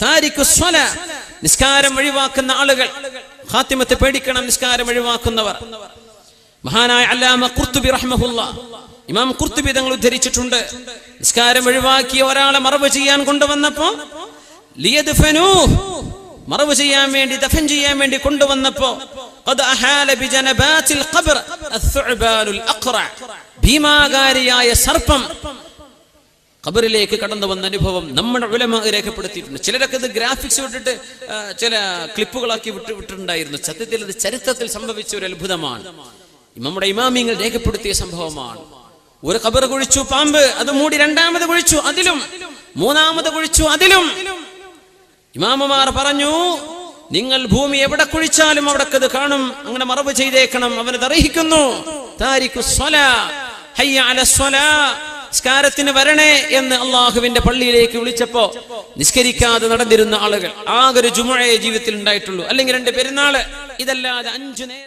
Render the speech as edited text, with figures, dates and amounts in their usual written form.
താരിഖു സ്വല, നിസ്കാരം ഒഴിവാക്കുന്ന ആളുകൾ. ഖാത്തിമത്തെ പേടിക്കണം, നിസ്കാരം ഒഴിവാക്കുന്നവർ. മഹാനായ അല്ലാമ ഖുർത്തുബി റഹ്മഹുല്ലാ, ഇമാം ഖുർത്തുബി തങ്ങൾ ഉദ്ധരിച്ചിട്ടുണ്ട്, നിസ്കാരം ഒഴിവാക്കിയ ഒരാളെ മറവ് ചെയ്യാൻ കൊണ്ടുവന്നപ്പോ മറവ് ചെയ്യാൻ വേണ്ടി, ദഫൻ ചെയ്യാൻ വേണ്ടി കൊണ്ടുവന്നപ്പോ ഭീമാകാരിയായ സർപ്പം ഖബറിലേക്ക് കടന്നു വന്ന അനുഭവം നമ്മുടെ ഉലമാ രേഖപ്പെടുത്തിയിട്ടുണ്ട്. ചിലരൊക്കെ ഇത് ഗ്രാഫിക്സ് വിട്ടിട്ട് ചില ക്ലിപ്പുകളാക്കി വിട്ടിട്ടുണ്ടായിരുന്നു. സത്യത്തിൽ ഇത് ചരിത്രത്തിൽ സംഭവിച്ച ഒരു അത്ഭുതമാണ്. നമ്മുടെ ഇമാമിങ്ങൾ രേഖപ്പെടുത്തിയ സംഭവമാണ്. ഒരു ഖബർ കുഴിച്ചു പാമ്പ്, അത് മൂടി രണ്ടാമത് കുഴിച്ചു, അതിലും മൂന്നാമത് കുഴിച്ചു, അതിലും. ഇമാമുമാർ പറഞ്ഞു, നിങ്ങൾ ഭൂമി എവിടെ കുഴിച്ചാലും അവിടേക്ക് അത് കാണും, അങ്ങനെ മറവ് ചെയ്തേക്കണം. അവനത് അറിയിക്കുന്നു, താരിഖു സ്വലാ, ഹയ്യ അല സ്വലാ, നിസ്കാരത്തിന് വരണേ എന്ന് അള്ളാഹുവിന്റെ പള്ളിയിലേക്ക് വിളിച്ചപ്പോ നിസ്കരിക്കാതെ നടന്നിരുന്ന ആളുകൾ ആകെ ഒരു ജുമുഅയെ ജീവിതത്തിൽ ഉണ്ടായിട്ടുള്ളൂ, അല്ലെങ്കിൽ 2 പെരുന്നാള്. ഇതല്ലാതെ 5 നേരം